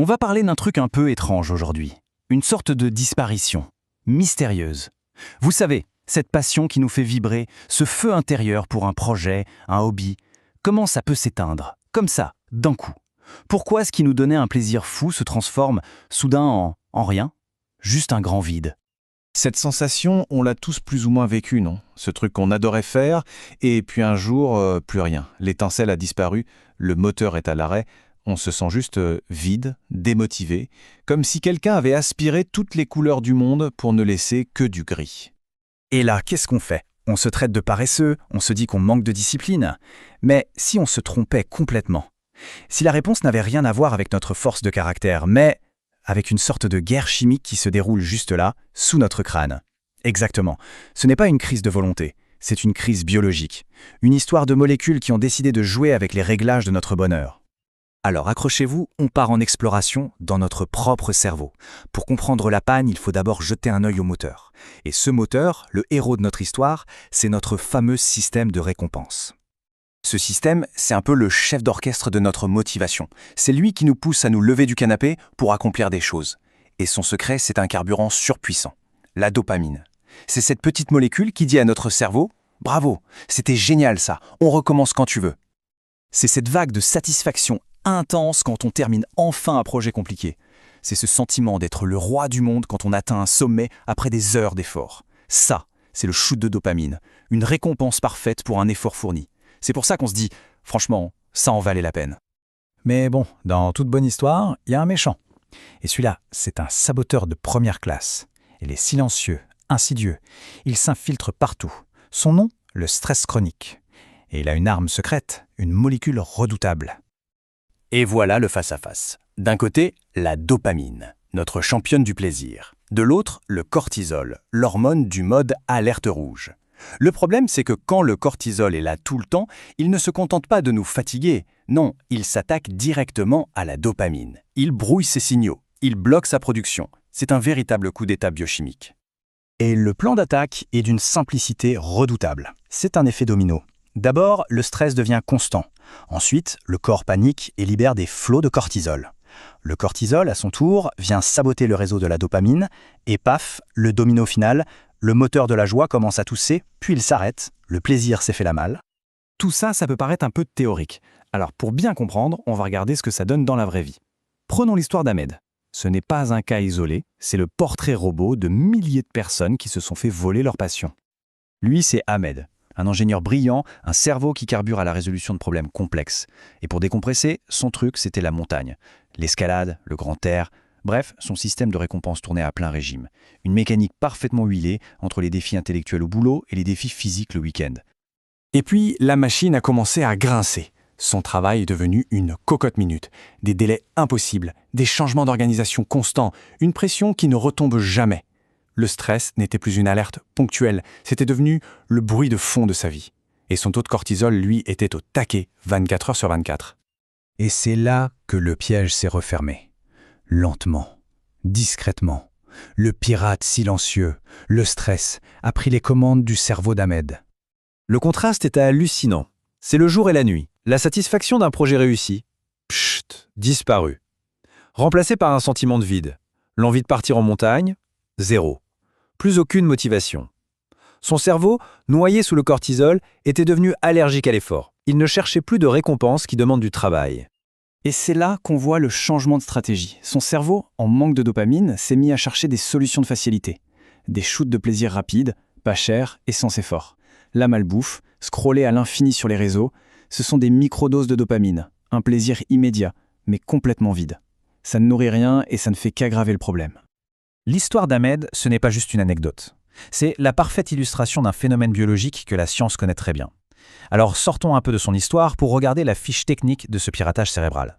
On va parler d'un truc un peu étrange aujourd'hui. Une sorte de disparition, mystérieuse. Vous savez, cette passion qui nous fait vibrer, ce feu intérieur pour un projet, un hobby, comment ça peut s'éteindre, comme ça, d'un coup? Pourquoi ce qui nous donnait un plaisir fou se transforme soudain en rien? Juste un grand vide. Cette sensation, on l'a tous plus ou moins vécue, non? Ce truc qu'on adorait faire, et puis un jour, plus rien. L'étincelle a disparu, le moteur est à l'arrêt, on se sent juste vide, démotivé, comme si quelqu'un avait aspiré toutes les couleurs du monde pour ne laisser que du gris. Et là, qu'est-ce qu'on fait? On se traite de paresseux, on se dit qu'on manque de discipline. Mais si on se trompait complètement? Si la réponse n'avait rien à voir avec notre force de caractère, mais avec une sorte de guerre chimique qui se déroule juste là, sous notre crâne. Exactement. Ce n'est pas une crise de volonté, c'est une crise biologique. Une histoire de molécules qui ont décidé de jouer avec les réglages de notre bonheur. Alors accrochez-vous, on part en exploration dans notre propre cerveau. Pour comprendre la panne, il faut d'abord jeter un œil au moteur. Et ce moteur, le héros de notre histoire, c'est notre fameux système de récompense. Ce système, c'est un peu le chef d'orchestre de notre motivation. C'est lui qui nous pousse à nous lever du canapé pour accomplir des choses. Et son secret, c'est un carburant surpuissant, la dopamine. C'est cette petite molécule qui dit à notre cerveau « Bravo, c'était génial ça, on recommence quand tu veux ». C'est cette vague de satisfaction intense quand on termine enfin un projet compliqué. C'est ce sentiment d'être le roi du monde quand on atteint un sommet après des heures d'effort. Ça, c'est le shoot de dopamine, une récompense parfaite pour un effort fourni. C'est pour ça qu'on se dit, franchement, ça en valait la peine. Mais bon, dans toute bonne histoire, il y a un méchant. Et celui-là, c'est un saboteur de première classe. Il est silencieux, insidieux. Il s'infiltre partout. Son nom, le stress chronique. Et il a une arme secrète, une molécule redoutable. Et voilà le face-à-face. D'un côté, la dopamine, notre championne du plaisir. De l'autre, le cortisol, l'hormone du mode alerte rouge. Le problème, c'est que quand le cortisol est là tout le temps, il ne se contente pas de nous fatiguer. Non, il s'attaque directement à la dopamine. Il brouille ses signaux, il bloque sa production. C'est un véritable coup d'état biochimique. Et le plan d'attaque est d'une simplicité redoutable. C'est un effet domino. D'abord, le stress devient constant. Ensuite, le corps panique et libère des flots de cortisol. Le cortisol, à son tour, vient saboter le réseau de la dopamine, et paf, le domino final, le moteur de la joie commence à tousser, puis il s'arrête, le plaisir s'est fait la malle. Tout ça, ça peut paraître un peu théorique. Alors pour bien comprendre, on va regarder ce que ça donne dans la vraie vie. Prenons l'histoire d'Ahmed. Ce n'est pas un cas isolé, c'est le portrait robot de milliers de personnes qui se sont fait voler leur passion. Lui, c'est Ahmed, un ingénieur brillant, un cerveau qui carbure à la résolution de problèmes complexes. Et pour décompresser, son truc, c'était la montagne, l'escalade, le grand air. Bref, son système de récompense tournait à plein régime. Une mécanique parfaitement huilée entre les défis intellectuels au boulot et les défis physiques le week-end. Et puis, la machine a commencé à grincer. Son travail est devenu une cocotte minute. Des délais impossibles, des changements d'organisation constants, une pression qui ne retombe jamais. Le stress n'était plus une alerte ponctuelle, c'était devenu le bruit de fond de sa vie. Et son taux de cortisol, lui, était au taquet, 24 heures sur 24. Et c'est là que le piège s'est refermé. Lentement, discrètement, le pirate silencieux, le stress, a pris les commandes du cerveau d'Ahmed. Le contraste était hallucinant. C'est le jour et la nuit. La satisfaction d'un projet réussi, pchut, disparu. Remplacé par un sentiment de vide. L'envie de partir en montagne, zéro. Plus aucune motivation. Son cerveau, noyé sous le cortisol, était devenu allergique à l'effort. Il ne cherchait plus de récompenses qui demandent du travail. Et c'est là qu'on voit le changement de stratégie. Son cerveau, en manque de dopamine, s'est mis à chercher des solutions de facilité. Des shoots de plaisir rapides, pas chers et sans effort. La malbouffe, scroller à l'infini sur les réseaux, ce sont des microdoses de dopamine. Un plaisir immédiat, mais complètement vide. Ça ne nourrit rien et ça ne fait qu'aggraver le problème. L'histoire d'Ahmed, ce n'est pas juste une anecdote. C'est la parfaite illustration d'un phénomène biologique que la science connaît très bien. Alors sortons un peu de son histoire pour regarder la fiche technique de ce piratage cérébral.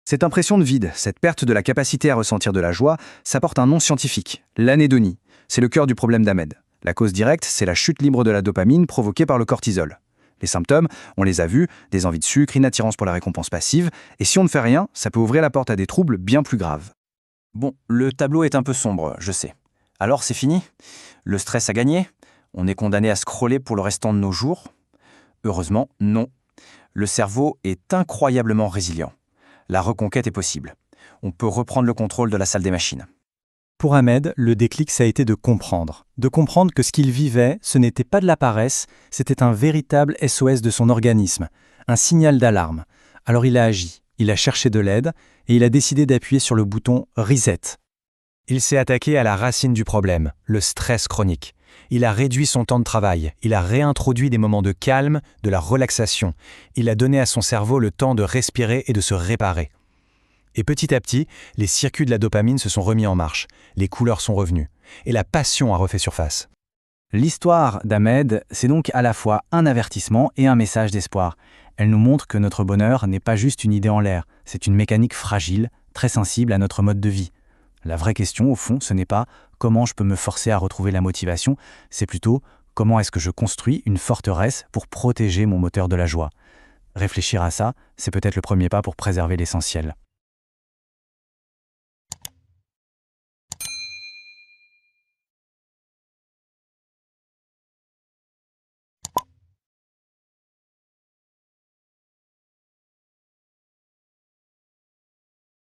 Cette impression de vide, cette perte de la capacité à ressentir de la joie, ça porte un nom scientifique, l'anédonie. C'est le cœur du problème d'Ahmed. La cause directe, c'est la chute libre de la dopamine provoquée par le cortisol. Les symptômes, on les a vus, des envies de sucre, une attirance pour la récompense passive, et si on ne fait rien, ça peut ouvrir la porte à des troubles bien plus graves. Bon, le tableau est un peu sombre, je sais. Alors c'est fini? Le stress a gagné? On est condamné à scroller pour le restant de nos jours? Heureusement, non. Le cerveau est incroyablement résilient. La reconquête est possible. on peut reprendre le contrôle de la salle des machines. Pour Ahmed, le déclic, ça a été de comprendre. De comprendre que ce qu'il vivait, ce n'était pas de la paresse, c'était un véritable SOS de son organisme, un signal d'alarme. Alors il a agi, il a cherché de l'aide et il a décidé d'appuyer sur le bouton « Reset ». Il s'est attaqué à la racine du problème, le stress chronique. Il a réduit son temps de travail, il a réintroduit des moments de calme, de la relaxation. Il a donné à son cerveau le temps de respirer et de se réparer. Et petit à petit, les circuits de la dopamine se sont remis en marche, les couleurs sont revenues, et la passion a refait surface. L'histoire d'Ahmed, c'est donc à la fois un avertissement et un message d'espoir. Elle nous montre que notre bonheur n'est pas juste une idée en l'air, c'est une mécanique fragile, très sensible à notre mode de vie. La vraie question, au fond, ce n'est pas comment je peux me forcer à retrouver la motivation, c'est plutôt comment est-ce que je construis une forteresse pour protéger mon moteur de la joie. Réfléchir à ça, c'est peut-être le premier pas pour préserver l'essentiel.